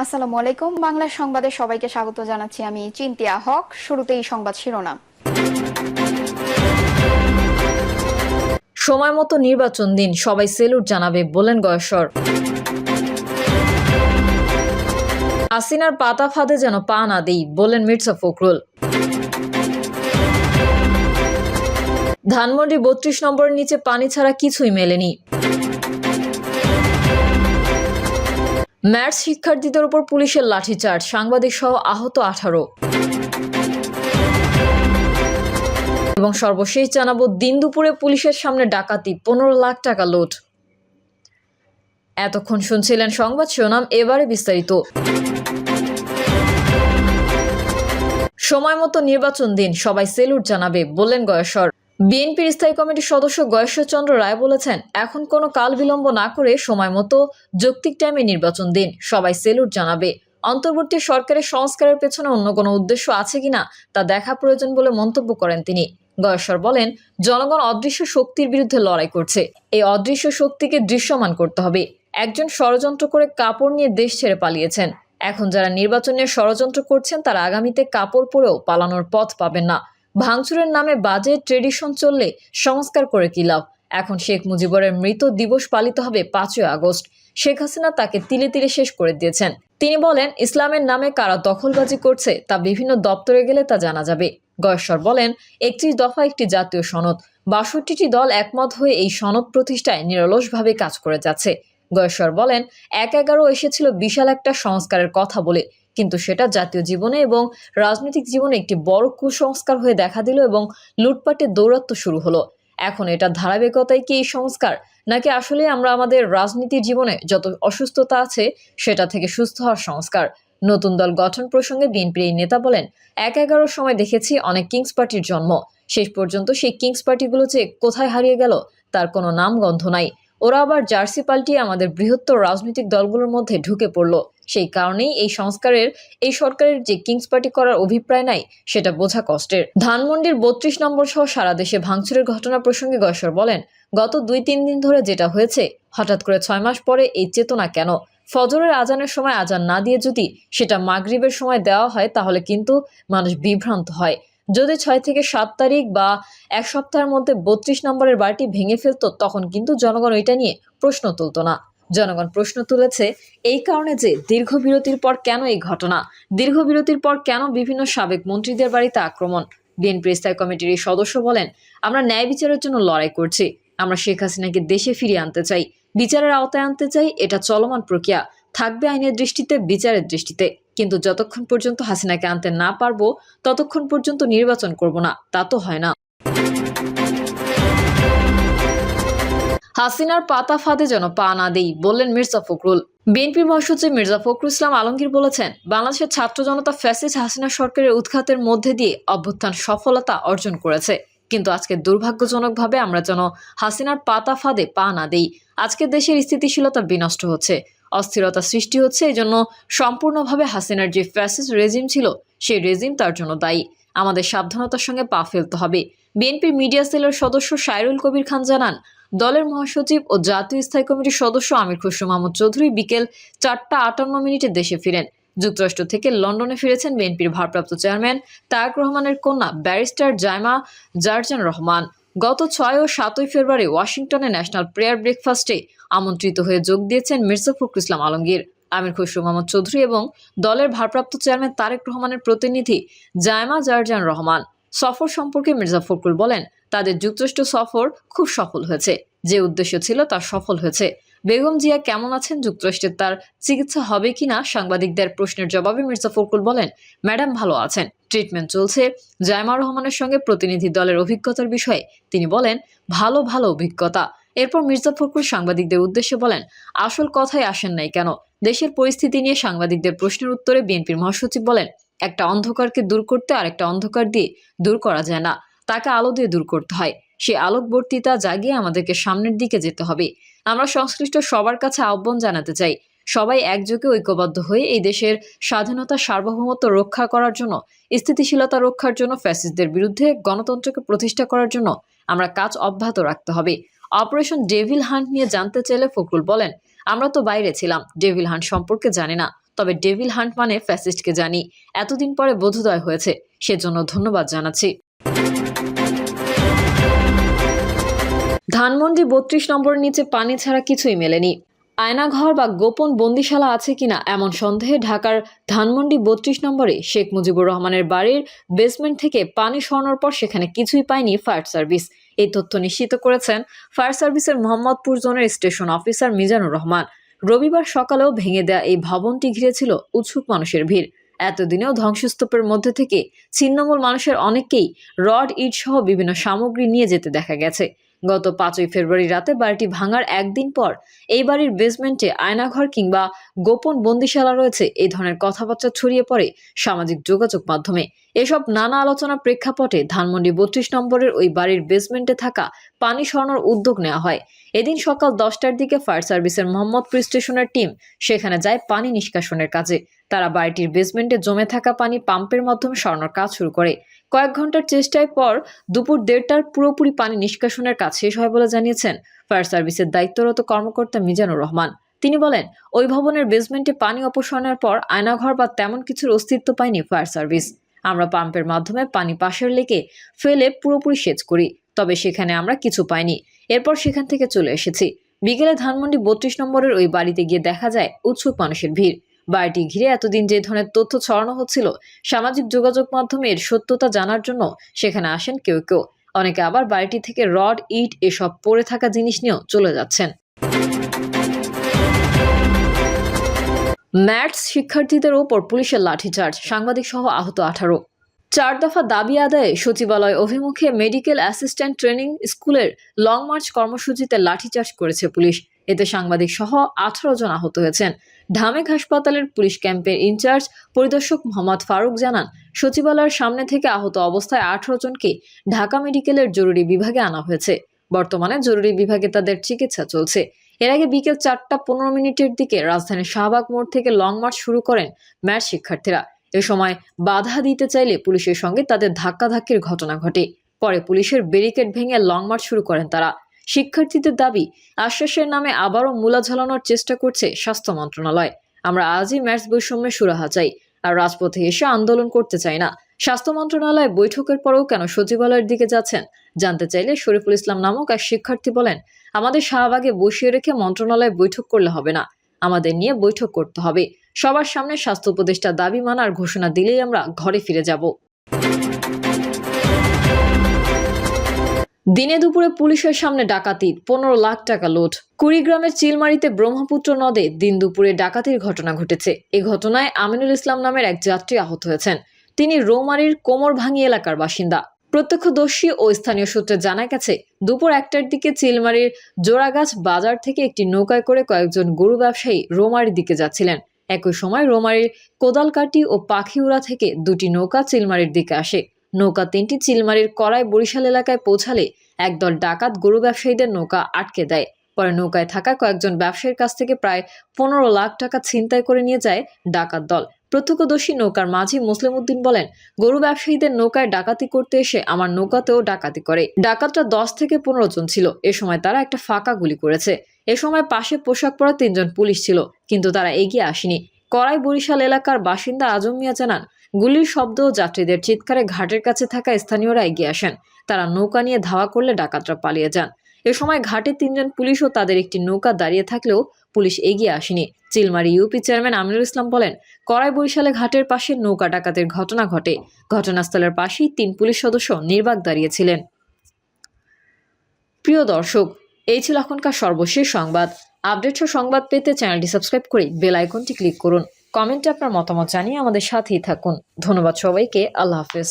আসসালামু আলাইকুম। বাংলা সংবাদে সবাইকে স্বাগত জানাচ্ছি। আমি চিন্তিয়া হক। শুরুতেই সংবাদ শিরোনাম। সময় মতো নির্বাচন দিন, সবাই সেলুট জানাবে বললেন গয়েশ্বর। হাসিনার পাতা ফাঁদে যেন পা না দেই বললেন মির্জা ফখরুল। ধানমন্ডি ৩২ নম্বরের নিচে পানি ছাড়া কিছুই মেলেনি। ম্যাথস শিক্ষার্থীদের উপর পুলিশের লাঠিচার্জ, সাংবাদিক সহ আহত ১৮। এবং সর্বশেষ জানাবো, দিন দুপুরে পুলিশের সামনে ডাকাতি, ১৫ লাখ টাকা লুট। এতক্ষণ শুনছিলেন সংবাদ শিরোনাম, এবারে বিস্তারিত। সময় মতো নির্বাচন দিন, সবাই সেলুট জানাবে বললেন গয়েশ্বর। বিএনপির স্থায়ী কমিটির সদস্য গয়েশ্বর চন্দ্র রায় বলেছেন, এখন কোনো কাল বিলম্ব না করে সময় মতো যৌক্তিক টাইমে নির্বাচন দিন, সবাই সেলুট জানাবে। অন্তর্বর্তী সরকারের সংস্কারের পেছনে অন্য কোনো উদ্দেশ্য আছে কিনা তা দেখা প্রয়োজন বলে মন্তব্য করেন তিনি। গয়েশ্বর বলেন, জনগণ অদৃশ্য শক্তির বিরুদ্ধে লড়াই করছে, এই অদৃশ্য শক্তিকে দৃশ্যমান করতে হবে। একজন ষড়যন্ত্র করে কাপড় নিয়ে দেশ ছেড়ে পালিয়েছেন। এখন যারা নির্বাচন নিয়ে ষড়যন্ত্র করছেন তারা আগামীতে কাপড় পরেও পালানোর পথ পাবেন না। ভাঙচুরের নামে বাজে ট্রেডিশন চললে সংস্কার করে কি লাভ? এখন শেখ মুজিবুরের মৃত দিবস পালিত হবে ৫ই আগস্ট। শেখ হাসিনা তাকে তিলে তিলে শেষ করে দিয়েছেন। তিনি বলেন, ইসলামের নামে কারা দখলবাজি করছে তা বিভিন্ন দপ্তরে গেলে তা জানা যাবে। গয়েশ্বর বলেন, ৩১ দফা একটি জাতীয় সনদ, ৬২টি দল একমত হয়ে এই সনদ প্রতিষ্ঠায় নিরলসভাবে কাজ করে যাচ্ছে। গয়েশ্বর বলেন, ১/১১ এসেছিল বিশাল একটা সংস্কারের কথা বলে, কিন্তু সেটা জাতীয় জীবনে এবং রাজনৈতিক জীবনে একটি বড় কুসংস্কার হয়ে দেখা দিল এবং লুটপাটের দৌরাত্ম্য শুরু হলো। এখন এটা ধারাবাহিকতায় কি এই সংস্কার, নাকি আসলে আমরা আমাদের রাজনীতির জীবনে যত অসুস্থতা আছে সেটা থেকে সুস্থ হওয়ার সংস্কার? নতুন দল গঠন প্রসঙ্গে বিএনপির এই নেতা বলেন, ১/১১ সময় দেখেছি অনেক কিংস পার্টির জন্ম, শেষ পর্যন্ত সেই কিংস পার্টিগুলো যে কোথায় হারিয়ে গেল তার কোনো নাম গন্ধ নাই। ওরা আবার জার্সি পাল্টিয়ে আমাদের বৃহত্তর রাজনৈতিক দলগুলোর মধ্যে ঢুকে পড়ল। সেই কারণেই এই সরকারের যে কিংস পার্টি করার অভিপ্রায় নাই সেটা বোঝা কষ্টের। ধানমন্ডির ৩২ নম্বর সহ সারা দেশে ভাঙচুরের ঘটনা প্রসঙ্গে গয়েশ্বর বলেন, গত ২-৩ দিন ধরে যেটা হয়েছে, হঠাৎ করে ৬ মাস পরে এই চেতনা কেন? ফজরের আজানের সময় আজান না দিয়ে যদি সেটা মাগরিবের সময় দেওয়া হয় তাহলে কিন্তু মানুষ বিভ্রান্ত হয়। যদি ৬ থেকে ৭ তারিখ বা এক সপ্তাহের মধ্যে ৩২ নম্বরের বাড়িটি ভেঙে ফেলতো তখন কিন্তু জনগণ ওইটা নিয়ে প্রশ্ন তুলতো না। জনগণ প্রশ্ন তুলেছে এই কারণে যে দীর্ঘ বিরতির পর কেন এই ঘটনা, দীর্ঘ বিরতির পর কেন বিভিন্ন সাবেক মন্ত্রীদের বাড়িতে আক্রমণ। বিএনপির স্থায়ী কমিটির এই সদস্য বলেন, আমরা ন্যায় বিচারের জন্য লড়াই করছি, আমরা শেখ হাসিনাকে দেশে ফিরিয়ে আনতে চাই, বিচারের আওতায় আনতে চাই। এটা চলমান প্রক্রিয়া, থাকবে আইনের দৃষ্টিতে, বিচারের দৃষ্টিতে। কিন্তু যতক্ষণ পর্যন্ত হাসিনাকে আনতে না পারবো ততক্ষণ পর্যন্ত নির্বাচন করব না, তা তো হয় না। হাসিনার পাতা ফাঁদে যেন পা না দেই বললেন মির্জা ফখরুল। বিএনপির মহাসচিব মির্জা ফখরুল ইসলাম আলমগীর বলেছেন, বাংলাদেশের ছাত্র জনতা ফ্যাসিস্ট হাসিনা সরকারের উৎখাতের মধ্যে দিয়ে অভ্যুত্থান সফলতা অর্জন করেছে, কিন্তু আজকে দুর্ভাগ্যজনকভাবে আমরা যেন হাসিনার পাতা ফাঁদে পা না দেই। আজকে দেশের স্থিতিশীলতা বিনষ্ট হচ্ছে, অস্থিরতা সৃষ্টি হচ্ছে। এই জন্য সম্পূর্ণভাবে হাসিনার যে ফ্যাসিস্ট রেজিম ছিল সেই রেজিম তার জন্য দায়ী। আমাদের সাবধানতার সঙ্গে পা ফেলতে হবে। বিএনপির মিডিয়া সেলের সদস্য সাইরুল কবির খান জানান, দলের মহাসচিব ও জাতীয় স্থায়ী কমিটির সদস্য আমির খসরু মাহমুদ চৌধুরী বিকেল ৪টা ৫৮ দেশে ফিরেন। যুক্তরাষ্ট্র থেকে লন্ডনে ফিরেছেন বিএনপির ভারপ্রাপ্ত চেয়ারম্যান তারেক রহমানের কন্যা ব্যারিস্টার জাইমা জারজান রহমান। গত ৬ ও ৭ ফেব্রুয়ারি ওয়াশিংটনে ন্যাশনাল প্রেয়ার ব্রেকফাস্টে আমন্ত্রিত হয়ে যোগ দিয়েছেন মির্জা ফখরুল ইসলাম আলমগীর, আমির খসরু মাহমুদ চৌধুরী এবং দলের ভারপ্রাপ্ত চেয়ারম্যান তারেক রহমানের প্রতিনিধি জাইমা জারজান রহমান। সফর সম্পর্কে মির্জা ফখরুল বলেন, তাদের যুক্তরাষ্ট্র সফর খুব সফল হয়েছে, যে উদ্দেশ্য ছিল তা সফল হয়েছে। বেগম জিয়া কেমন আছেন, যুক্তরাষ্ট্রে তার চিকিৎসা হবে কিনা সাংবাদিকদের প্রশ্নের জবাবে মির্জা ফখরুল বলেন, ম্যাডাম ভালো আছেন, ট্রিটমেন্ট চলছে। জাইমা রহমানের সঙ্গে প্রতিনিধি দলের অভিজ্ঞতার বিষয়ে তিনি বলেন, ভালো অভিজ্ঞতা। এরপর মির্জা ফখরুল সাংবাদিকদের উদ্দেশ্যে বলেন, আসল কথায় আসেন নাই কেন? দেশের পরিস্থিতি নিয়ে সাংবাদিকদের প্রশ্নের উত্তরে বিএনপির মহাসচিব বলেন, একটা অন্ধকারকে দূর করতে আরেকটা অন্ধকার দিয়ে দূর করা যায় না, তাকে আলো দিয়ে দূর করতে হয়। সেই আলোকবর্তিতা জাগিয়ে আমাদেরকে সামনের দিকে যেতে হবে। আমরা সংশ্লিষ্ট সবার কাছে আহ্বান জানাতে চাই, সবাই একযোগে ঐক্যবদ্ধ হয়ে এই দেশের স্বাধীনতা সার্বভৌমত্ব রক্ষা করার জন্য, স্থিতিশীলতা রক্ষার জন্য, ফ্যাসিস্টদের বিরুদ্ধে গণতন্ত্রকে প্রতিষ্ঠা করার জন্য আমরা কাজ অব্যাহত রাখতে হবে। অপারেশন ডেভিল হান্ট নিয়ে জানতে চাইলে ফখরুল বলেন, আমরা তো বাইরে ছিলাম, ডেভিল হান্ট সম্পর্কে জানি না, তবে ডেভিল হান্ট মানে ফ্যাসিস্টকে জানি, এতদিন পরে বোধোদয় হয়েছে, সেজন্য ধন্যবাদ জানাচ্ছি। ধানমন্ডি ৩২ নম্বরের নিচে পানি ছাড়া কিছুই মেলেনি। আয়নাঘর বা গোপন বন্দিশালা আছে কিনা এমন সন্দেহে ঢাকার ধানমন্ডি ৩২ নম্বরে শেখ মুজিবুর রহমানের বাড়ির বেসমেন্ট থেকে পানি সরানোর পর সেখানে কিছুই পায়নি ফায়ার সার্ভিস। এই তথ্য নিশ্চিত করেছেন ফায়ার সার্ভিসের মোহাম্মদপুর জোনের স্টেশন অফিসার মিজানুর রহমান। রবিবার সকালেও ভেঙে দেয়া এই ভবনটি ঘিরেছিল উৎসুক মানুষের ভিড়। এতদিনেও ধ্বংসস্তূপের মধ্যে থেকে ছিন্নমূল মানুষের অনেককেই রড, ইট সহ বিভিন্ন সামগ্রী নিয়ে যেতে দেখা গেছে। গত ৫ই ফেব্রুয়ারি রাতে বাড়িটি ভাঙার একদিন পর এই বাড়ির বেসমেন্টে আয়নাঘর কিংবা গোপন বন্দিশালা রয়েছে, এই ধরনের কথাবার্তা ছড়িয়ে পড়ে সামাজিক যোগাযোগ মাধ্যমে। এসব নানা আলোচনার প্রেক্ষাপটে ধানমন্ডি ৩২ নম্বরের ওই বাড়ির বেসমেন্টে থাকা পানি সরানোর উদ্যোগ নেওয়া হয়। এদিন সকাল 10টার দিকে ফায়ার সার্ভিসের মোহাম্মদপুর স্টেশনের টিম সেখানে যায় পানি নিষ্কাশনের কাজে। তারা বাড়িটির বেসমেন্টে জমে থাকা পানি পাম্পের মাধ্যমে সরানোর কাজ শুরু করে। কয়েক ঘন্টার চেষ্টায় পর দুপুর ১:৩০টার পুরোপুরি পানি নিষ্কাশনের কাজ শেষ হয় বলে জানিয়েছেন ফায়ার সার্ভিসের দায়িত্বরত কর্মকর্তা মিজানুর রহমান। তিনি বলেন, ওই ভবনের বেসমেন্টে পানি অপসারণের পর আয়নাঘর বা তেমন কিছুর অস্তিত্ব পায়নি ফায়ার সার্ভিস। আমরা পাম্পের মাধ্যমে পানি পাশের লেকে ফেলে পুরোপুরি সেচ করি, তবে সেখানে আমরা কিছু পাইনি। এরপর সেখান থেকে চলে এসেছি। বিকেলে ধানমন্ডি ৩২ নম্বরের ওই বাড়িতে গিয়ে দেখা যায় উৎসুক মানুষের ভিড়। বাড়িটি ঘিরে এতদিন যে ধরনের তথ্য ছড়ানো হচ্ছিল, সামাজিক যোগাযোগ মাধ্যমে এর সত্যতা জানার জন্য সেখানে আসেন কেউ কেউ। অনেকে আবার বাড়িটি থেকে রড, ইট এসব পড়ে থাকা জিনিস নিয়েও চলে যাচ্ছেন। ম্যাথস শিক্ষার্থীদের ওপর পুলিশের লাঠিচার্জ, সাংবাদিক সহ আহত ১৮। ৪ দফা দাবি আদায়ে সচিবালয় অভিমুখে মেডিকেল অ্যাসিস্ট্যান্ট ট্রেনিং স্কুলের লং মার্চ কর্মসূচিতে লাঠিচার্জ করেছে পুলিশ। এতে সাংবাদিক সহ ১৮ জন আহত হয়েছেন। ঢামেক হাসপাতালের পুলিশ ক্যাম্পের ইনচার্জ পরিদর্শক মোহাম্মদ ফারুক জানান, সচিবালয়ের সামনে থেকে আহত অবস্থায় ১৮ জনকে ঢাকা মেডিকেলের জরুরি বিভাগে আনা হয়েছে। বর্তমানে জরুরি বিভাগে তাদের চিকিৎসা চলছে। এর আগে বিকেল ৪টা ১৫ দিকে রাজধানীর শাহবাগ মোড় থেকে লং মার্চ শুরু করেন ম্যাথস শিক্ষার্থীরা। এ সময় বাধা দিতে চাইলে পুলিশের সঙ্গে তাদের ধাক্কাধাক্কির ঘটনা ঘটে। পরে পুলিশের ব্যারিকেড ভেঙে লং মার্চ শুরু করেন তারা। শিক্ষার্থীদের দাবি, আশ্বাসের নামে আবারও মূলা ঝালানোর চেষ্টা করছে স্বাস্থ্য মন্ত্রণালয়। আমরা আজই ম্যাথস বৈষম্যের সুরাহা চাই, আর রাজপথে এসে আন্দোলন করতে চাই না। স্বাস্থ্য মন্ত্রণালয় বৈঠকের পরেও কেন সচিবালয়ের দিকে যাচ্ছেন জানতে চাইলে শরীফুল ইসলাম নামক এক শিক্ষার্থী বলেন, আমাদের শাহবাগে বসিয়ে রেখে মন্ত্রণালয় বৈঠক করলে হবে না, আমাদের নিয়ে বৈঠক করতে হবে। সবার সামনে স্বাস্থ্য উপদেষ্টা দাবি মানার ঘোষণা দিলেই আমরা ঘরে ফিরে যাব। দিনে দুপুরে পুলিশের সামনে ডাকাতি, ১৫ লাখ টাকা লুট। কুড়িগ্রামের চিলমারিতে ব্রহ্মপুত্র নদে দিন দুপুরে ডাকাতির ঘটনা ঘটেছে। এই ঘটনায় আমিনুল ইসলাম নামের এক যাত্রী আহত হয়েছেন। তিনি রৌমারীর কোমরভাঙ্গি এলাকার বাসিন্দা। প্রত্যক্ষদর্শী ও স্থানীয় সূত্রে জানা গেছে, দুপুর ১টার দিকে চিলমারির জোড়াগাছ বাজার থেকে একটি নৌকায় করে কয়েকজন গরু ব্যবসায়ী রৌমারীর দিকে যাচ্ছিলেন। একই সময় রৌমারীর কোদালকাটি ও পাখিউড়া থেকে দুটি নৌকা চিলমারির দিকে আসে। নৌকা তিনটি চিলমারির কড়াই বরিশাল এলাকায় পৌঁছালে একদল ডাকাত গরু ব্যবসায়ীদের নৌকা আটকে দেয়। পরে নৌকায় থাকা কয়েকজন ব্যবসায়ীর কাছ থেকে প্রায় ১৫ লাখ টাকা ছিনতাই করে নিয়ে যায় ডাকাত দল। প্রত্যক্ষদর্শী নৌকার মাঝি মুসলিম উদ্দিন বলেন, গরু ব্যবসায়ীদের নৌকায় ডাকাতি করতে এসে আমার নৌকাতেও ডাকাতি করে। ডাকাতরা ১০ থেকে ১৫ জন ছিল। এ সময় তারা একটা ফাঁকা গুলি করেছে। এ সময় পাশে পোশাক পরা ৩ জন পুলিশ ছিল, কিন্তু তারা এগিয়ে আসেনি। কড়াই বরিশাল এলাকার বাসিন্দা আজম মিয়া জানান, গুলির শব্দ ও যাত্রীদের চিৎকারে ঘাটের কাছে থাকা স্থানীয়রা এগিয়ে আসেন। তারা নৌকা নিয়ে ধাওয়া করলে ডাকাতরা পালিয়ে যান। এ সময় ঘাটে ৩ জন পুলিশ ও তাদের একটি নৌকা দাঁড়িয়ে থাকলেও পুলিশ এগিয়ে আসেনি। চিলমারি ইউপি চেয়ারম্যান আমিনুল ইসলাম বলেন, কড়াই বরিশালে ঘাটের পাশে নৌকা ডাকাতের ঘটনা ঘটে। ঘটনাস্থলের পাশেই ৩ পুলিশ সদস্য নির্বাক দাঁড়িয়েছিলেন। প্রিয় দর্শক, এই ছিল এখনকার সর্বশেষ সংবাদ। আপডেট সংবাদ পেতে চ্যানেলটি সাবস্ক্রাইব করে বেল আইকনটি ক্লিক করুন। কমেন্টে আপনার মতামত জানিয়ে আমাদের সাথেই থাকুন। ধন্যবাদ সবাইকে। আল্লাহ হাফেজ।